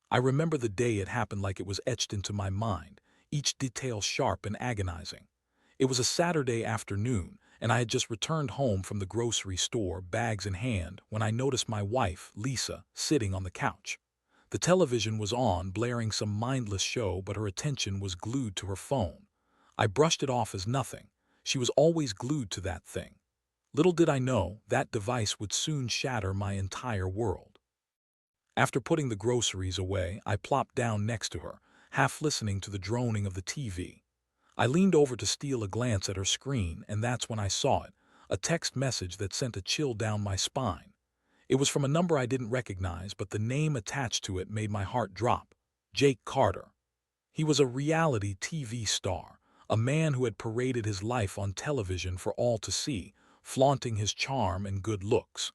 I remember the day it happened like it was etched into my mind, each detail sharp and agonizing. It was a Saturday afternoon, and I had just returned home from the grocery store, bags in hand, when I noticed my wife, Lisa, sitting on the couch. The television was on, blaring some mindless show, but her attention was glued to her phone. I brushed it off as nothing. She was always glued to that thing. Little did I know, that device would soon shatter my entire world. After putting the groceries away, I plopped down next to her, half listening to the droning of the TV. I leaned over to steal a glance at her screen, and that's when I saw it, a text message that sent a chill down my spine. It was from a number I didn't recognize, but the name attached to it made my heart drop. Jake Carter. He was a reality TV star, a man who had paraded his life on television for all to see, flaunting his charm and good looks.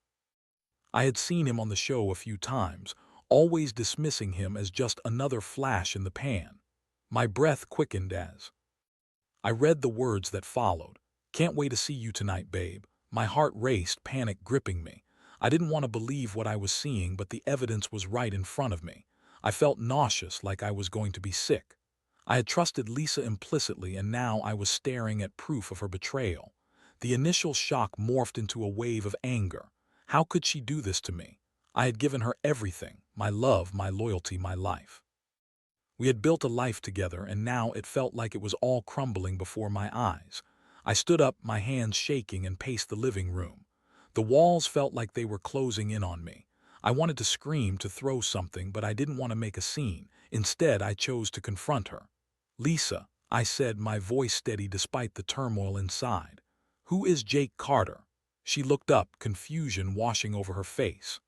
I had seen him on the show a few times, always dismissing him as just another flash in the pan. My breath quickened as I read the words that followed. "Can't wait to see you tonight, babe." My heart raced, panic gripping me. I didn't want to believe what I was seeing, but the evidence was right in front of me. I felt nauseous, like I was going to be sick. I had trusted Lisa implicitly, and now I was staring at proof of her betrayal. The initial shock morphed into a wave of anger. How could she do this to me? I had given her everything, my love, my loyalty, my life. We had built a life together, and now it felt like it was all crumbling before my eyes. I stood up, my hands shaking, and paced the living room. The walls felt like they were closing in on me. I wanted to scream, to throw something, but I didn't want to make a scene. Instead, I chose to confront her. "Lisa," I said, my voice steady despite the turmoil inside. "Who is Jake Carter?" She looked up, confusion washing over her face.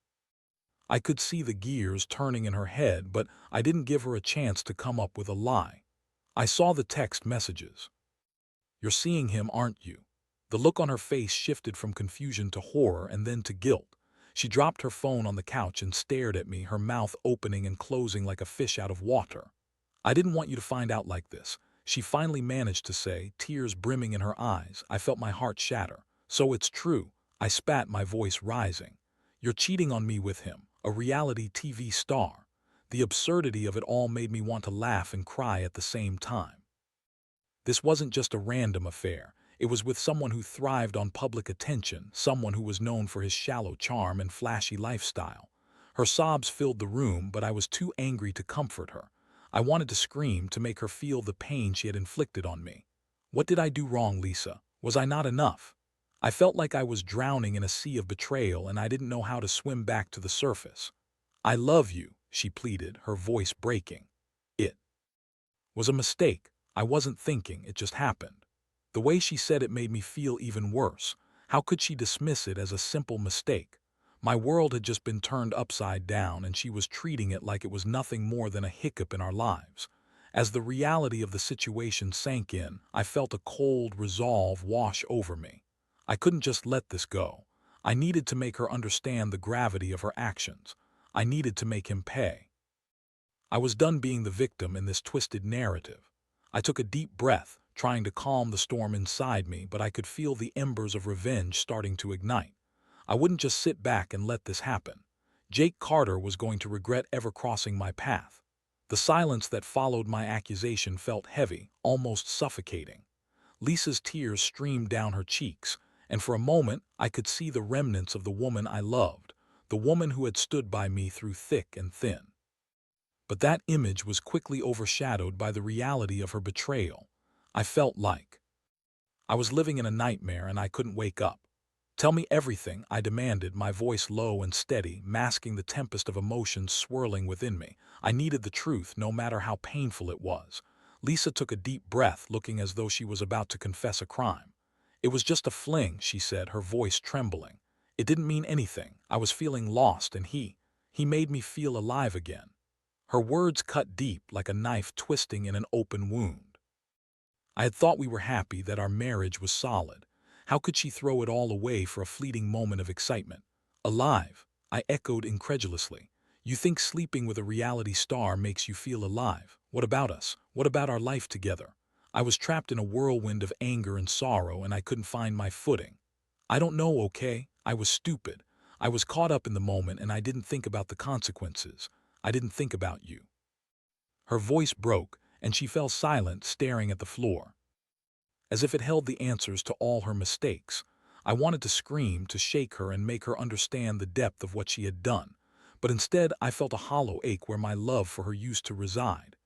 I could see the gears turning in her head, but I didn't give her a chance to come up with a lie. I saw the text messages. "You're seeing him, aren't you?" The look on her face shifted from confusion to horror and then to guilt. She dropped her phone on the couch and stared at me, her mouth opening and closing like a fish out of water. "I didn't want you to find out like this," she finally managed to say, tears brimming in her eyes. I felt my heart shatter. "So it's true," I spat, my voice rising. "You're cheating on me with him, a reality TV star." The absurdity of it all made me want to laugh and cry at the same time. This wasn't just a random affair. It was with someone who thrived on public attention, someone who was known for his shallow charm and flashy lifestyle. Her sobs filled the room, but I was too angry to comfort her. I wanted to scream, to make her feel the pain she had inflicted on me. "What did I do wrong, Lisa? Was I not enough?" I felt like I was drowning in a sea of betrayal, and I didn't know how to swim back to the surface. "I love you," she pleaded, her voice breaking. "It was a mistake. I wasn't thinking, it just happened." The way she said it made me feel even worse. How could she dismiss it as a simple mistake? My world had just been turned upside down, and she was treating it like it was nothing more than a hiccup in our lives. As the reality of the situation sank in, I felt a cold resolve wash over me. I couldn't just let this go. I needed to make her understand the gravity of her actions. I needed to make him pay. I was done being the victim in this twisted narrative. I took a deep breath, trying to calm the storm inside me, but I could feel the embers of revenge starting to ignite. I wouldn't just sit back and let this happen. Jake Carter was going to regret ever crossing my path. The silence that followed my accusation felt heavy, almost suffocating. Lisa's tears streamed down her cheeks, and for a moment I could see the remnants of the woman I loved, the woman who had stood by me through thick and thin. But that image was quickly overshadowed by the reality of her betrayal. I felt like I was living in a nightmare and I couldn't wake up. "Tell me everything," I demanded, my voice low and steady, masking the tempest of emotions swirling within me. I needed the truth, no matter how painful it was. Lisa took a deep breath, looking as though she was about to confess a crime. "It was just a fling," she said, her voice trembling. "It didn't mean anything. I was feeling lost, and he made me feel alive again." Her words cut deep, like a knife twisting in an open wound. I had thought we were happy, that our marriage was solid. How could she throw it all away for a fleeting moment of excitement? "Alive?" I echoed incredulously. "You think sleeping with a reality star makes you feel alive? What about us? What about our life together?" I was trapped in a whirlwind of anger and sorrow, and I couldn't find my footing. "I don't know, okay?" I was stupid. I was caught up in the moment, and I didn't think about the consequences. I didn't think about you." Her voice broke, and she fell silent, staring at the floor, as if it held the answers to all her mistakes. I wanted to scream, to shake her and make her understand the depth of what she had done, but instead I felt a hollow ache where my love for her used to reside.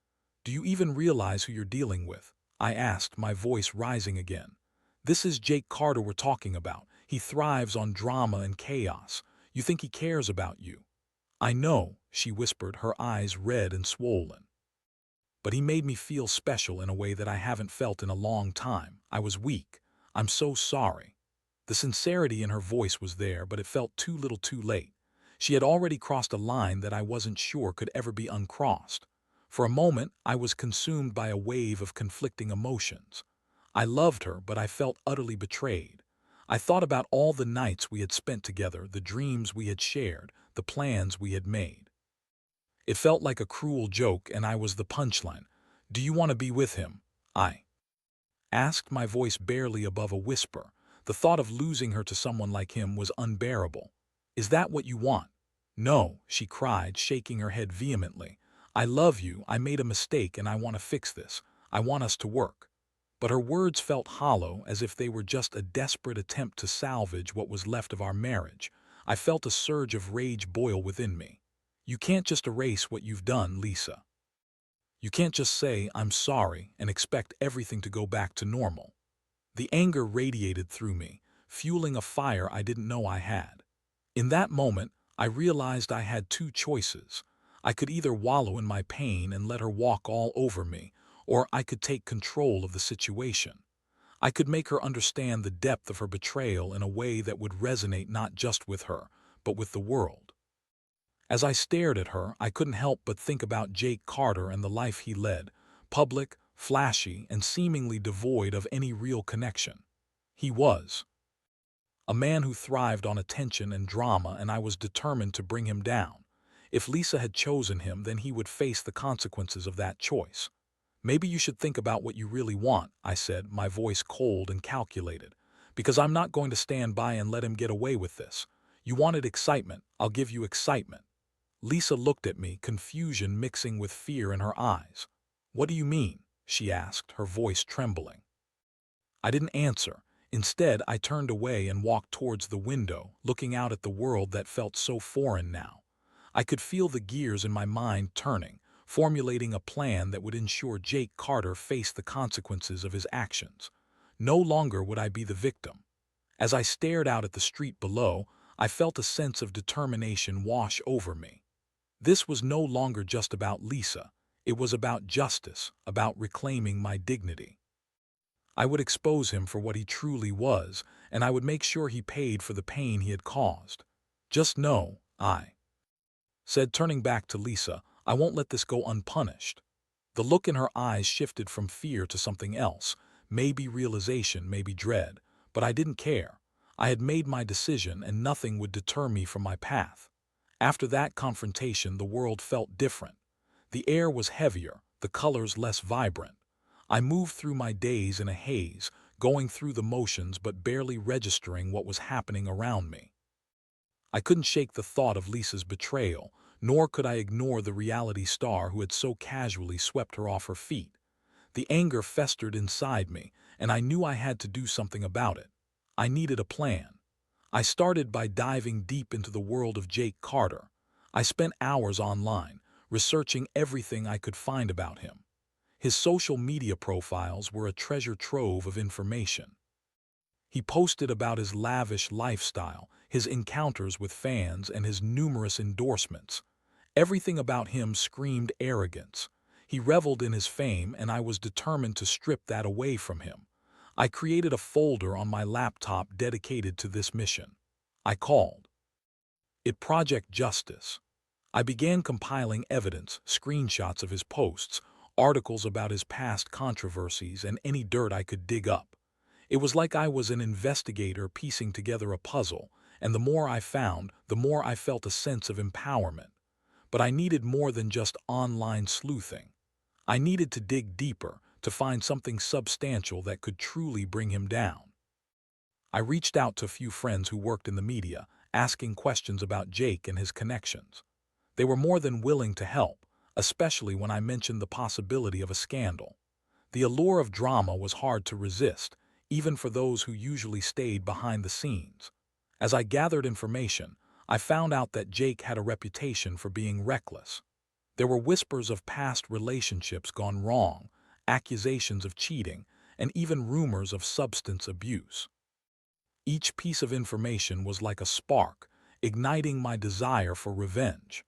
"Do you even realize who you're dealing with?" I asked, my voice rising again. "This is Jake Carter we're talking about. He thrives on drama and chaos. You think he cares about you?" "I know," she whispered, her eyes red and swollen. "But he made me feel special in a way that I haven't felt in a long time. I was weak. I'm so sorry." The sincerity in her voice was there, but it felt too little too late. She had already crossed a line that I wasn't sure could ever be uncrossed. For a moment, I was consumed by a wave of conflicting emotions. I loved her, but I felt utterly betrayed. I thought about all the nights we had spent together, the dreams we had shared, the plans we had made. It felt like a cruel joke, and I was the punchline. "Do you want to be with him?" I asked, my voice barely above a whisper. The thought of losing her to someone like him was unbearable. "Is that what you want?" "No," she cried, shaking her head vehemently. "I love you, I made a mistake, and I want to fix this. I want us to work." But her words felt hollow, as if they were just a desperate attempt to salvage what was left of our marriage. I felt a surge of rage boil within me. "You can't just erase what you've done, Lisa. You can't just say, 'I'm sorry,' and expect everything to go back to normal." The anger radiated through me, fueling a fire I didn't know I had. In that moment, I realized I had two choices. I could either wallow in my pain and let her walk all over me, or I could take control of the situation. I could make her understand the depth of her betrayal in a way that would resonate not just with her, but with the world. As I stared at her, I couldn't help but think about Jake Carter and the life he led, public, flashy, and seemingly devoid of any real connection. He was a man who thrived on attention and drama, and I was determined to bring him down. If Lisa had chosen him, then he would face the consequences of that choice. "Maybe you should think about what you really want," I said, my voice cold and calculated, "because I'm not going to stand by and let him get away with this. You wanted excitement, I'll give you excitement." Lisa looked at me, confusion mixing with fear in her eyes. "What do you mean?" she asked, her voice trembling. I didn't answer. Instead, I turned away and walked towards the window, looking out at the world that felt so foreign now. I could feel the gears in my mind turning, formulating a plan that would ensure Jake Carter faced the consequences of his actions. No longer would I be the victim. As I stared out at the street below, I felt a sense of determination wash over me. This was no longer just about Lisa. It was about justice, about reclaiming my dignity. I would expose him for what he truly was, and I would make sure he paid for the pain he had caused. "Just know," I said, turning back to Lisa, "I won't let this go unpunished." The look in her eyes shifted from fear to something else, maybe realization, maybe dread, but I didn't care. I had made my decision, and nothing would deter me from my path. After that confrontation, the world felt different. The air was heavier, the colors less vibrant. I moved through my days in a haze, going through the motions but barely registering what was happening around me. I couldn't shake the thought of Lisa's betrayal, nor could I ignore the reality star who had so casually swept her off her feet. The anger festered inside me, and I knew I had to do something about it. I needed a plan. I started by diving deep into the world of Jake Carter. I spent hours online, researching everything I could find about him. His social media profiles were a treasure trove of information. He posted about his lavish lifestyle, his encounters with fans, and his numerous endorsements. Everything about him screamed arrogance. He reveled in his fame, and I was determined to strip that away from him. I created a folder on my laptop dedicated to this mission. I called it Project Justice. I began compiling evidence, screenshots of his posts, articles about his past controversies, and any dirt I could dig up. It was like I was an investigator piecing together a puzzle, and the more I found, the more I felt a sense of empowerment. But I needed more than just online sleuthing. I needed to dig deeper, to find something substantial that could truly bring him down. I reached out to a few friends who worked in the media, asking questions about Jake and his connections. They were more than willing to help, especially when I mentioned the possibility of a scandal. The allure of drama was hard to resist, even for those who usually stayed behind the scenes. As I gathered information, I found out that Jake had a reputation for being reckless. There were whispers of past relationships gone wrong, accusations of cheating, and even rumors of substance abuse. Each piece of information was like a spark, igniting my desire for revenge.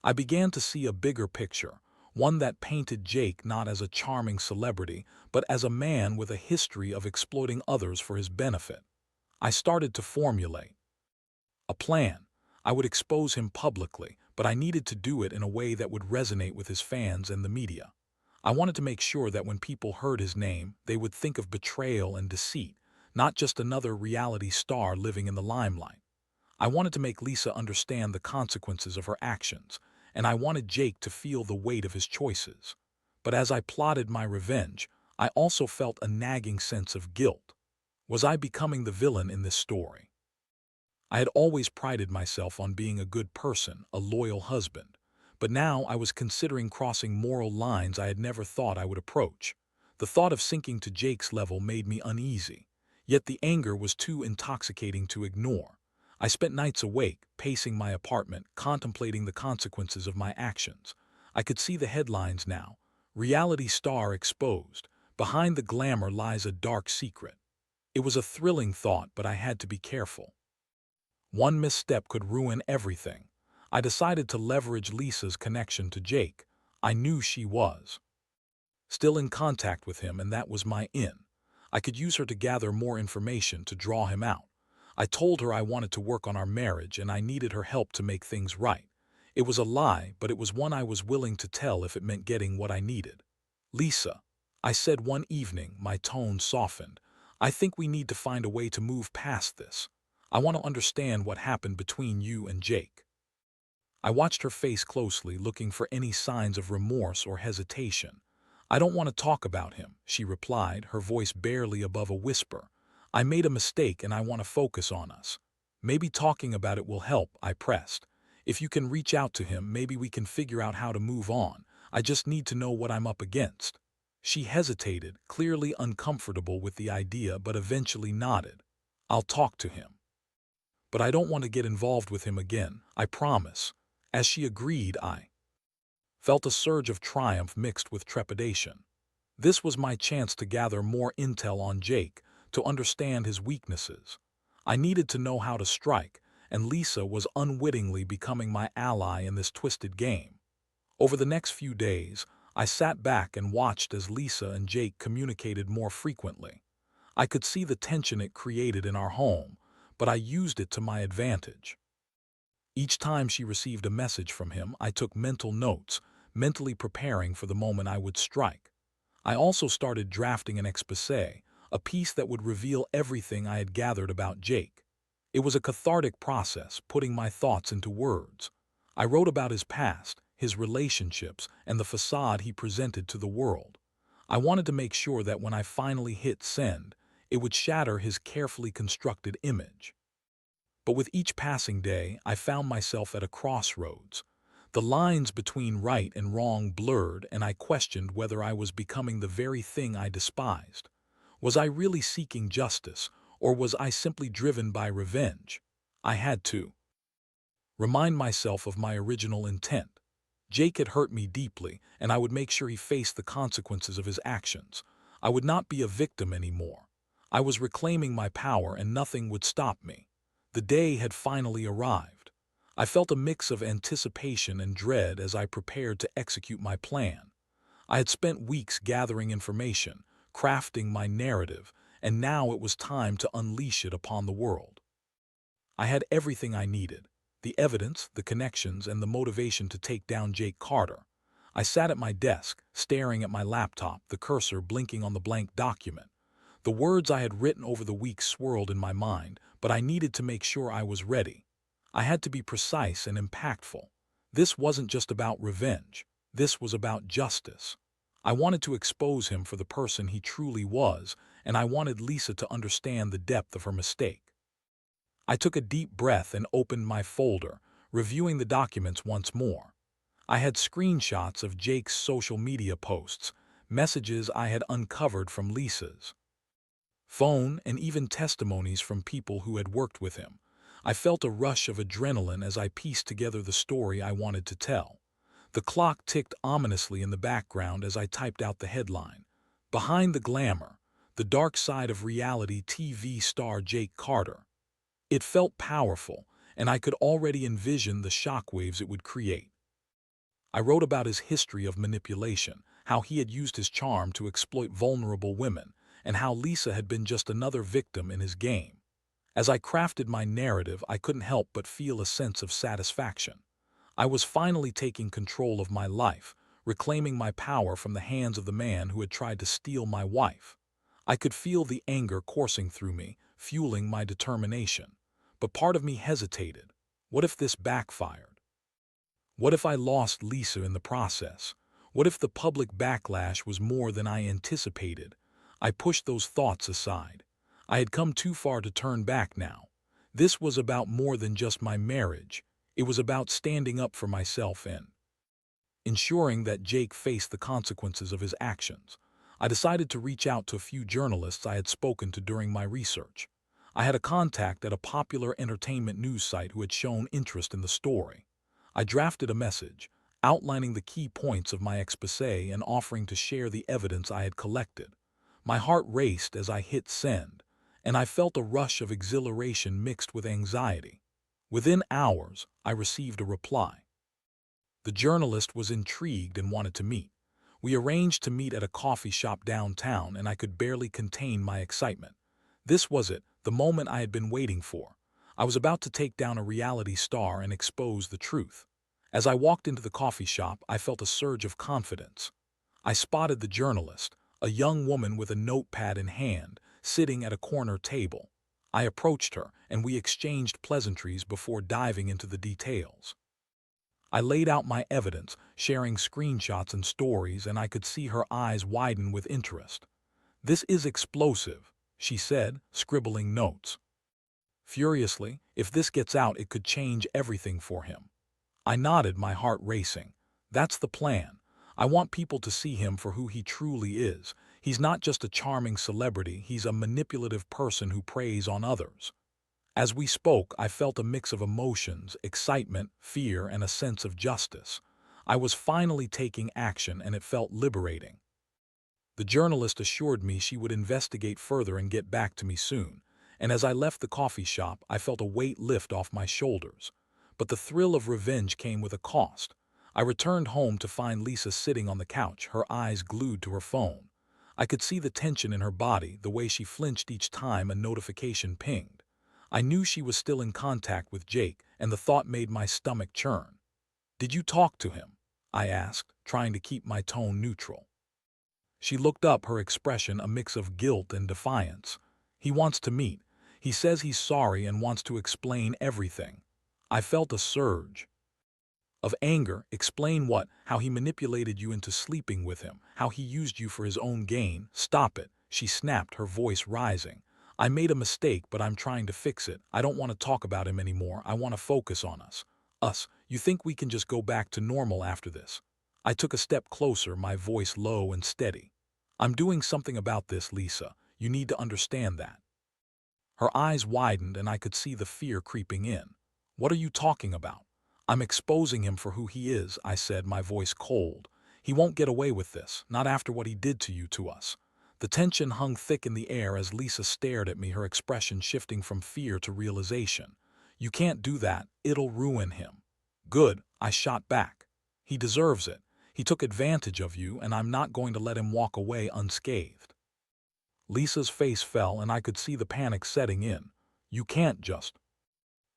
I began to see a bigger picture, one that painted Jake not as a charming celebrity, but as a man with a history of exploiting others for his benefit. I started to formulate a plan. I would expose him publicly, but I needed to do it in a way that would resonate with his fans and the media. I wanted to make sure that when people heard his name, they would think of betrayal and deceit, not just another reality star living in the limelight. I wanted to make Lisa understand the consequences of her actions, and I wanted Jake to feel the weight of his choices. But as I plotted my revenge, I also felt a nagging sense of guilt. Was I becoming the villain in this story? I had always prided myself on being a good person, a loyal husband, but now I was considering crossing moral lines I had never thought I would approach. The thought of sinking to Jake's level made me uneasy, yet the anger was too intoxicating to ignore. I spent nights awake, pacing my apartment, contemplating the consequences of my actions. I could see the headlines now. Reality star exposed. Behind the glamour lies a dark secret. It was a thrilling thought, but I had to be careful. One misstep could ruin everything. I decided to leverage Lisa's connection to Jake. I knew she was still in contact with him, and that was my in. I could use her to gather more information to draw him out. I told her I wanted to work on our marriage and I needed her help to make things right. It was a lie, but it was one I was willing to tell if it meant getting what I needed. Lisa, I said one evening, my tone softened. I think we need to find a way to move past this. I want to understand what happened between you and Jake. I watched her face closely, looking for any signs of remorse or hesitation. I don't want to talk about him, she replied, her voice barely above a whisper. I made a mistake and I want to focus on us. Maybe talking about it will help, I pressed. If you can reach out to him, maybe we can figure out how to move on. I just need to know what I'm up against. She hesitated, clearly uncomfortable with the idea, but eventually nodded. I'll talk to him. But I don't want to get involved with him again, I promise. As she agreed, I felt a surge of triumph mixed with trepidation. This was my chance to gather more intel on Jake, to understand his weaknesses. I needed to know how to strike, and Lisa was unwittingly becoming my ally in this twisted game. Over the next few days, I sat back and watched as Lisa and Jake communicated more frequently. I could see the tension it created in our home, but I used it to my advantage. Each time she received a message from him, I took mental notes, mentally preparing for the moment I would strike. I also started drafting an exposé, a piece that would reveal everything I had gathered about Jake. It was a cathartic process, putting my thoughts into words. I wrote about his past, his relationships, and the facade he presented to the world. I wanted to make sure that when I finally hit send, it would shatter his carefully constructed image. But with each passing day, I found myself at a crossroads. The lines between right and wrong blurred, and I questioned whether I was becoming the very thing I despised. Was I really seeking justice, or was I simply driven by revenge? I had to remind myself of my original intent. Jake had hurt me deeply, and I would make sure he faced the consequences of his actions. I would not be a victim anymore. I was reclaiming my power, and nothing would stop me. The day had finally arrived. I felt a mix of anticipation and dread as I prepared to execute my plan. I had spent weeks gathering information, crafting my narrative, and now it was time to unleash it upon the world. I had everything I needed: the evidence, the connections, and the motivation to take down Jake Carter. I sat at my desk, staring at my laptop, the cursor blinking on the blank document. The words I had written over the weeks swirled in my mind, but I needed to make sure I was ready. I had to be precise and impactful. This wasn't just about revenge. This was about justice. I wanted to expose him for the person he truly was, and I wanted Lisa to understand the depth of her mistake. I took a deep breath and opened my folder, reviewing the documents once more. I had screenshots of Jake's social media posts, messages I had uncovered from Lisa's phone, and even testimonies from people who had worked with him. I felt a rush of adrenaline as I pieced together the story I wanted to tell. The clock ticked ominously in the background as I typed out the headline. Behind the glamour, the dark side of reality TV star Jake Carter. It felt powerful, and I could already envision the shockwaves it would create. I wrote about his history of manipulation, how he had used his charm to exploit vulnerable women, and how Lisa had been just another victim in his game. As I crafted my narrative, I couldn't help but feel a sense of satisfaction. I was finally taking control of my life, reclaiming my power from the hands of the man who had tried to steal my wife. I could feel the anger coursing through me, fueling my determination. But part of me hesitated. What if this backfired? What if I lost Lisa in the process? What if the public backlash was more than I anticipated? I pushed those thoughts aside. I had come too far to turn back now. This was about more than just my marriage. It was about standing up for myself and ensuring that Jake faced the consequences of his actions. I decided to reach out to a few journalists I had spoken to during my research. I had a contact at a popular entertainment news site who had shown interest in the story. I drafted a message, outlining the key points of my exposé and offering to share the evidence I had collected. My heart raced as I hit send, and I felt a rush of exhilaration mixed with anxiety. Within hours, I received a reply. The journalist was intrigued and wanted to meet. We arranged to meet at a coffee shop downtown, and I could barely contain my excitement. This was it, the moment I had been waiting for. I was about to take down a reality star and expose the truth. As I walked into the coffee shop, I felt a surge of confidence. I spotted the journalist, a young woman with a notepad in hand, sitting at a corner table. I approached her, and we exchanged pleasantries before diving into the details. I laid out my evidence, sharing screenshots and stories, and I could see her eyes widen with interest. "This is explosive," she said, scribbling notes. Furiously, "If this gets out, it could change everything for him." I nodded, my heart racing. "That's the plan. I want people to see him for who he truly is. He's not just a charming celebrity, he's a manipulative person who preys on others." As we spoke, I felt a mix of emotions, excitement, fear, and a sense of justice. I was finally taking action, and it felt liberating. The journalist assured me she would investigate further and get back to me soon, and as I left the coffee shop, I felt a weight lift off my shoulders. But the thrill of revenge came with a cost. I returned home to find Lisa sitting on the couch, her eyes glued to her phone. I could see the tension in her body, the way she flinched each time a notification pinged. I knew she was still in contact with Jake, and the thought made my stomach churn. "Did you talk to him?" I asked, trying to keep my tone neutral. She looked up, her expression a mix of guilt and defiance. "He wants to meet. He says he's sorry and wants to explain everything." I felt a surge of anger. "Explain what? How he manipulated you into sleeping with him, how he used you for his own gain?" "Stop it," she snapped, her voice rising. "I made a mistake, but I'm trying to fix it. I don't want to talk about him anymore. I want to focus on us. Us. You think we can just go back to normal after this?" I took a step closer, my voice low and steady. "I'm doing something about this, Lisa. You need to understand that." Her eyes widened, and I could see the fear creeping in. "What are you talking about?" "I'm exposing him for who he is," I said, my voice cold. "He won't get away with this, not after what he did to you, to us." The tension hung thick in the air as Lisa stared at me, her expression shifting from fear to realization. "You can't do that. It'll ruin him." "Good," I shot back. "He deserves it. He took advantage of you, and I'm not going to let him walk away unscathed." Lisa's face fell, and I could see the panic setting in. "You can't just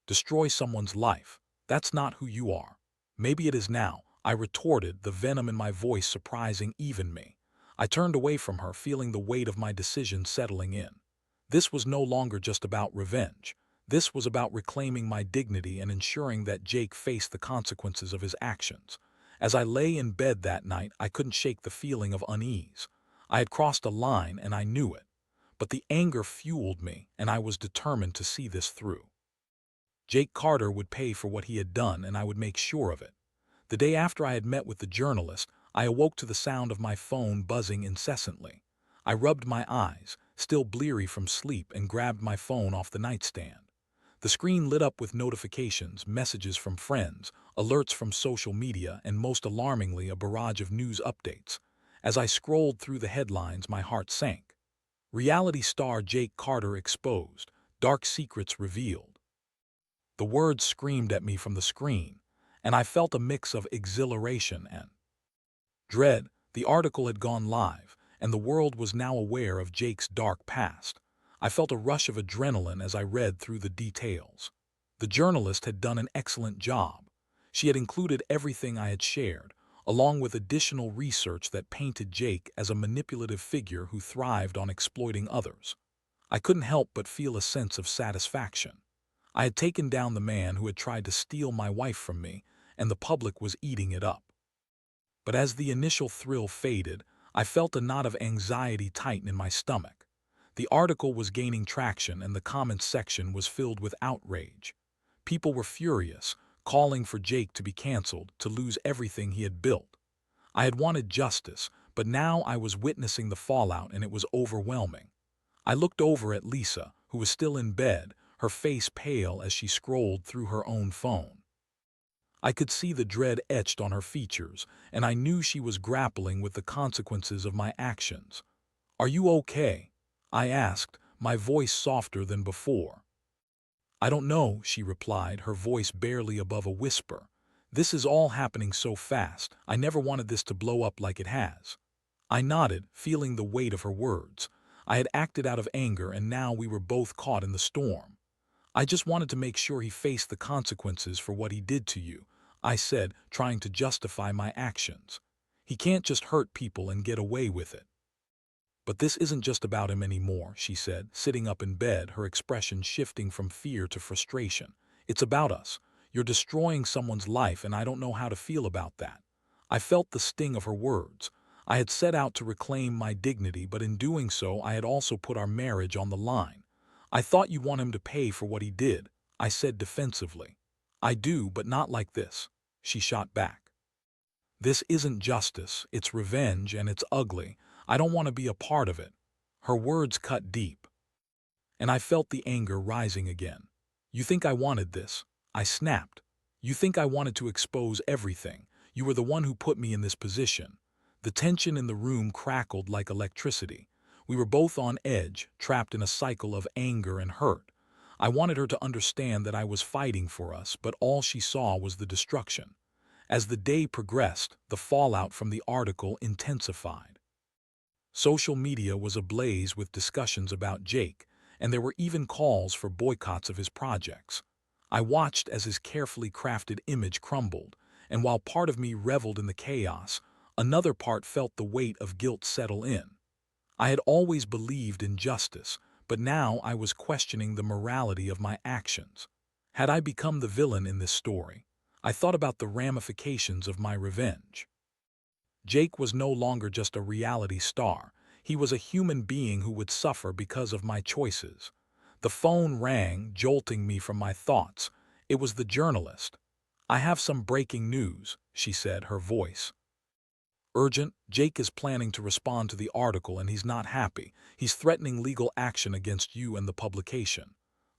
destroy someone's life. That's not who you are." "Maybe it is now," I retorted, the venom in my voice surprising even me. I turned away from her, feeling the weight of my decision settling in. This was no longer just about revenge. This was about reclaiming my dignity and ensuring that Jake faced the consequences of his actions. As I lay in bed that night, I couldn't shake the feeling of unease. I had crossed a line, and I knew it. But the anger fueled me, and I was determined to see this through. Jake Carter would pay for what he had done, and I would make sure of it. The day after I had met with the journalist, I awoke to the sound of my phone buzzing incessantly. I rubbed my eyes, still bleary from sleep, and grabbed my phone off the nightstand. The screen lit up with notifications, messages from friends, alerts from social media, and most alarmingly, a barrage of news updates. As I scrolled through the headlines, my heart sank. Reality star Jake Carter exposed, dark secrets revealed. The words screamed at me from the screen, and I felt a mix of exhilaration and dread. The article had gone live, and the world was now aware of Jake's dark past. I felt a rush of adrenaline as I read through the details. The journalist had done an excellent job. She had included everything I had shared, along with additional research that painted Jake as a manipulative figure who thrived on exploiting others. I couldn't help but feel a sense of satisfaction. I had taken down the man who had tried to steal my wife from me, and the public was eating it up. But as the initial thrill faded, I felt a knot of anxiety tighten in my stomach. The article was gaining traction, and the comments section was filled with outrage. People were furious, calling for Jake to be canceled, to lose everything he had built. I had wanted justice, but now I was witnessing the fallout, and it was overwhelming. I looked over at Lisa, who was still in bed, her face pale as she scrolled through her own phone. I could see the dread etched on her features, and I knew she was grappling with the consequences of my actions. "Are you okay?" I asked, my voice softer than before. "I don't know," she replied, her voice barely above a whisper. "This is all happening so fast. I never wanted this to blow up like it has." I nodded, feeling the weight of her words. I had acted out of anger, and now we were both caught in the storm. "I just wanted to make sure he faced the consequences for what he did to you," I said, trying to justify my actions. "He can't just hurt people and get away with it." "But this isn't just about him anymore," she said, sitting up in bed, her expression shifting from fear to frustration. "It's about us. You're destroying someone's life, and I don't know how to feel about that." I felt the sting of her words. I had set out to reclaim my dignity, but in doing so, I had also put our marriage on the line. "I thought you want him to pay for what he did," I said defensively. "I do, but not like this," she shot back. "This isn't justice, it's revenge, and it's ugly. I don't want to be a part of it." Her words cut deep, and I felt the anger rising again. "You think I wanted this?" I snapped. "You think I wanted to expose everything? You were the one who put me in this position." The tension in the room crackled like electricity. We were both on edge, trapped in a cycle of anger and hurt. I wanted her to understand that I was fighting for us, but all she saw was the destruction. As the day progressed, the fallout from the article intensified. Social media was ablaze with discussions about Jake, and there were even calls for boycotts of his projects. I watched as his carefully crafted image crumbled, and while part of me reveled in the chaos, another part felt the weight of guilt settle in. I had always believed in justice, but now I was questioning the morality of my actions. Had I become the villain in this story? I thought about the ramifications of my revenge. Jake was no longer just a reality star. He was a human being who would suffer because of my choices. The phone rang, jolting me from my thoughts. It was the journalist. "I have some breaking news," she said, her voice urgent. "Jake is planning to respond to the article, and he's not happy. He's threatening legal action against you and the publication."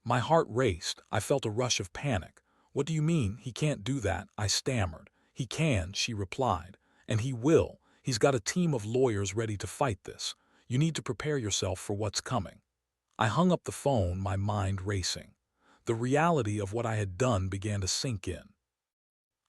My heart raced. I felt a rush of panic. "What do you mean? He can't do that," I stammered. "He can," she replied. "And he will. He's got a team of lawyers ready to fight this. You need to prepare yourself for what's coming." I hung up the phone, my mind racing. The reality of what I had done began to sink in.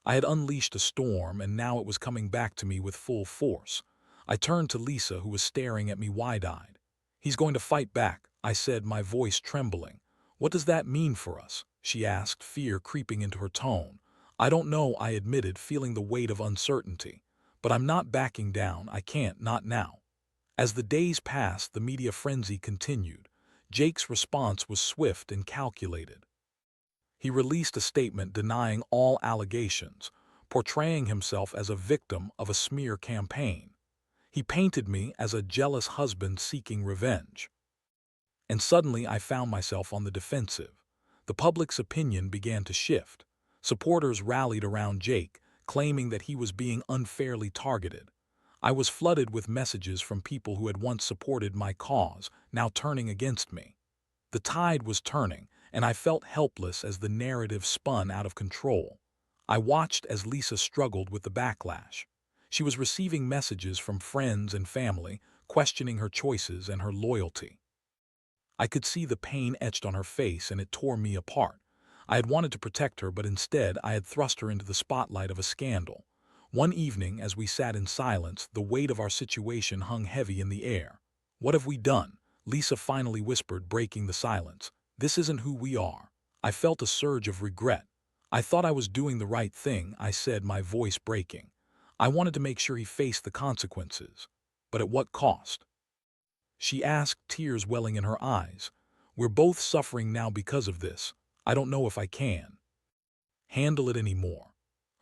I had unleashed a storm, and now it was coming back to me with full force. I turned to Lisa, who was staring at me wide-eyed. "He's going to fight back," I said, my voice trembling. "What does that mean for us?" she asked, fear creeping into her tone. "I don't know," I admitted, feeling the weight of uncertainty. "But I'm not backing down. I can't, not now." As the days passed, the media frenzy continued. Jake's response was swift and calculated. He released a statement denying all allegations, portraying himself as a victim of a smear campaign. He painted me as a jealous husband seeking revenge. And suddenly I found myself on the defensive. The public's opinion began to shift. Supporters rallied around Jake, claiming that he was being unfairly targeted. I was flooded with messages from people who had once supported my cause, now turning against me. The tide was turning, and I felt helpless as the narrative spun out of control. I watched as Lisa struggled with the backlash. She was receiving messages from friends and family, questioning her choices and her loyalty. I could see the pain etched on her face, and it tore me apart. I had wanted to protect her, but instead I had thrust her into the spotlight of a scandal. One evening, as we sat in silence, the weight of our situation hung heavy in the air. "What have we done?" Lisa finally whispered, breaking the silence. "This isn't who we are." I felt a surge of regret. "I thought I was doing the right thing," I said, my voice breaking. "I wanted to make sure he faced the consequences. But at what cost?" She asked, tears welling in her eyes. "We're both suffering now because of this. I don't know if I can handle it anymore."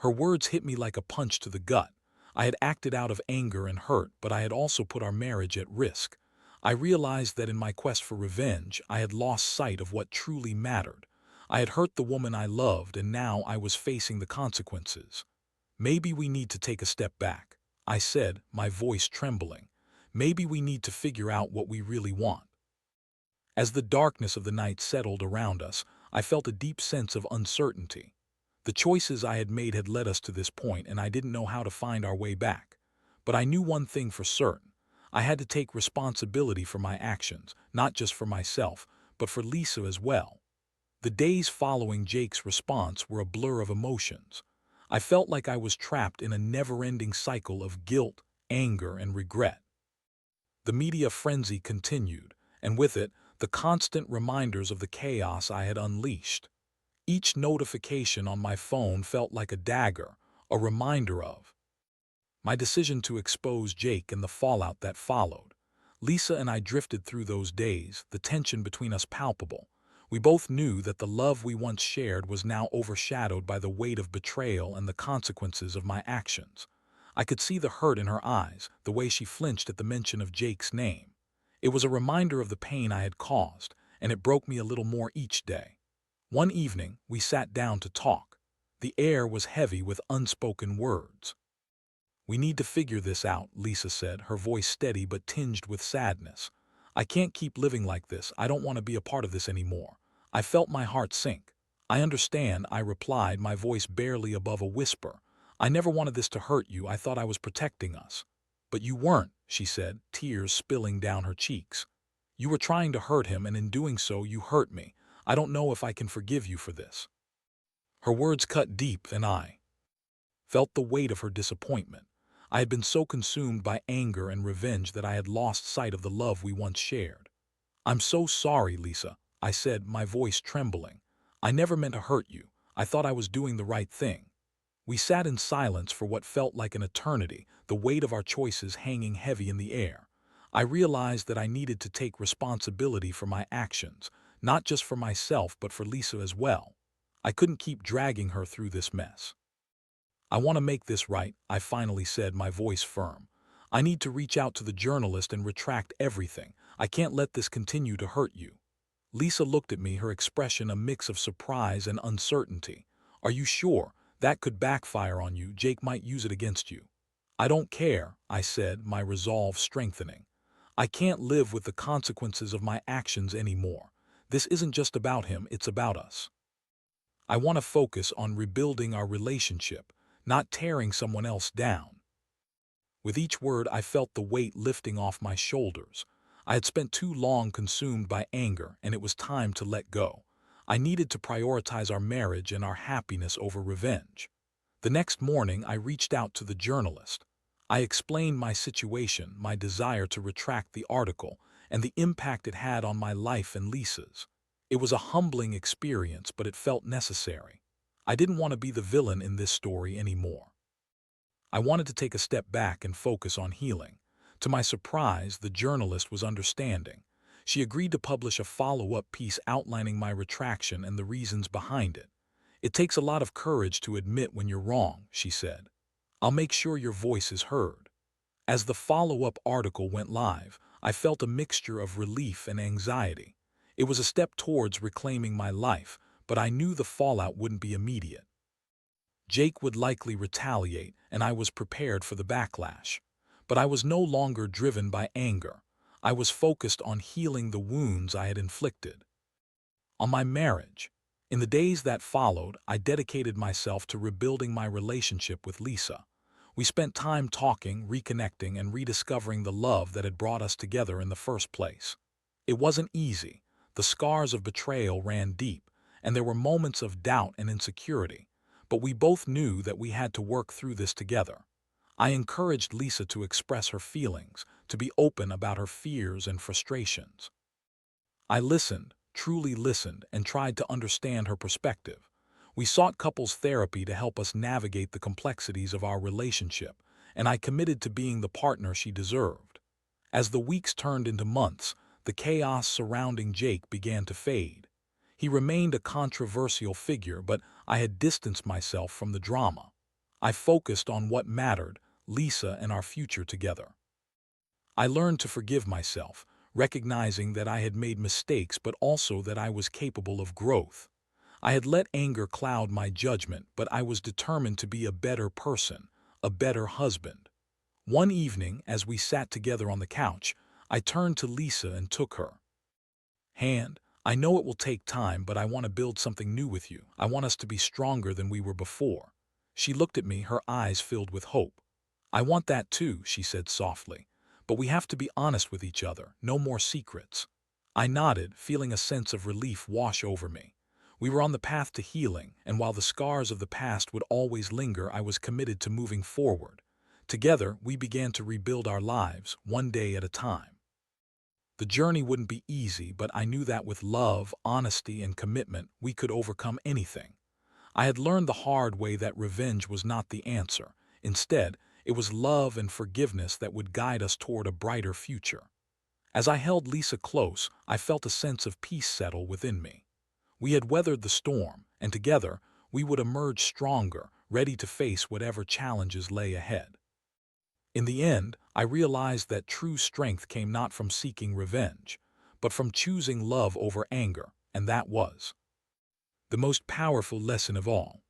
Her words hit me like a punch to the gut. I had acted out of anger and hurt, but I had also put our marriage at risk. I realized that in my quest for revenge, I had lost sight of what truly mattered. I had hurt the woman I loved, and now I was facing the consequences. "Maybe we need to take a step back," I said, my voice trembling. "Maybe we need to figure out what we really want." As the darkness of the night settled around us, I felt a deep sense of uncertainty. The choices I had made had led us to this point, and I didn't know how to find our way back. But I knew one thing for certain. I had to take responsibility for my actions, not just for myself, but for Lisa as well. The days following Jake's response were a blur of emotions. I felt like I was trapped in a never-ending cycle of guilt, anger, and regret. The media frenzy continued, and with it, the constant reminders of the chaos I had unleashed. Each notification on my phone felt like a dagger, a reminder of my decision to expose Jake and the fallout that followed. Lisa and I drifted through those days, the tension between us palpable. We both knew that the love we once shared was now overshadowed by the weight of betrayal and the consequences of my actions. I could see the hurt in her eyes, the way she flinched at the mention of Jake's name. It was a reminder of the pain I had caused, and it broke me a little more each day. One evening, we sat down to talk. The air was heavy with unspoken words. "We need to figure this out," Lisa said, her voice steady but tinged with sadness. "I can't keep living like this. I don't want to be a part of this anymore." I felt my heart sink. "I understand," I replied, my voice barely above a whisper. "I never wanted this to hurt you. I thought I was protecting us." "But you weren't," she said, tears spilling down her cheeks. "You were trying to hurt him, and in doing so, you hurt me. I don't know if I can forgive you for this." Her words cut deep, and I felt the weight of her disappointment. I had been so consumed by anger and revenge that I had lost sight of the love we once shared. "I'm so sorry, Lisa," I said, my voice trembling. "I never meant to hurt you. I thought I was doing the right thing." We sat in silence for what felt like an eternity, the weight of our choices hanging heavy in the air. I realized that I needed to take responsibility for my actions, not just for myself but for Lisa as well. I couldn't keep dragging her through this mess. "I want to make this right," I finally said, my voice firm. "I need to reach out to the journalist and retract everything. I can't let this continue to hurt you." Lisa looked at me, her expression a mix of surprise and uncertainty. "Are you sure? That could backfire on you. Jake might use it against you." "I don't care," I said, my resolve strengthening. "I can't live with the consequences of my actions anymore. This isn't just about him, it's about us. I want to focus on rebuilding our relationship, not tearing someone else down." With each word, I felt the weight lifting off my shoulders. I had spent too long consumed by anger, and it was time to let go. I needed to prioritize our marriage and our happiness over revenge. The next morning, I reached out to the journalist. I explained my situation, my desire to retract the article, and the impact it had on my life and Lisa's. It was a humbling experience, but it felt necessary. I didn't want to be the villain in this story anymore. I wanted to take a step back and focus on healing. To my surprise, the journalist was understanding. She agreed to publish a follow-up piece outlining my retraction and the reasons behind it. "It takes a lot of courage to admit when you're wrong," she said. "I'll make sure your voice is heard." As the follow-up article went live, I felt a mixture of relief and anxiety. It was a step towards reclaiming my life, but I knew the fallout wouldn't be immediate. Jake would likely retaliate, and I was prepared for the backlash. But I was no longer driven by anger. I was focused on healing the wounds I had inflicted. On my marriage. In the days that followed, I dedicated myself to rebuilding my relationship with Lisa. We spent time talking, reconnecting, and rediscovering the love that had brought us together in the first place. It wasn't easy. The scars of betrayal ran deep, and there were moments of doubt and insecurity. But we both knew that we had to work through this together. I encouraged Lisa to express her feelings, to be open about her fears and frustrations. I listened, truly listened, and tried to understand her perspective. We sought couples therapy to help us navigate the complexities of our relationship, and I committed to being the partner she deserved. As the weeks turned into months, the chaos surrounding Jake began to fade. He remained a controversial figure, but I had distanced myself from the drama. I focused on what mattered, Lisa and our future together. I learned to forgive myself, recognizing that I had made mistakes but also that I was capable of growth. I had let anger cloud my judgment, but I was determined to be a better person, a better husband. One evening, as we sat together on the couch, I turned to Lisa and took her hand. I know it will take time, but I want to build something new with you. I want us to be stronger than we were before. She looked at me, her eyes filled with hope. I want that too, she said softly. But we have to be honest with each other, no more secrets. I nodded, feeling a sense of relief wash over me. We were on the path to healing, and while the scars of the past would always linger, I was committed to moving forward. Together, we began to rebuild our lives, one day at a time. The journey wouldn't be easy, but I knew that with love, honesty, and commitment, we could overcome anything. I had learned the hard way that revenge was not the answer. Instead, it was love and forgiveness that would guide us toward a brighter future. As I held Lisa close, I felt a sense of peace settle within me. We had weathered the storm, and together, we would emerge stronger, ready to face whatever challenges lay ahead. In the end, I realized that true strength came not from seeking revenge, but from choosing love over anger, and that was the most powerful lesson of all.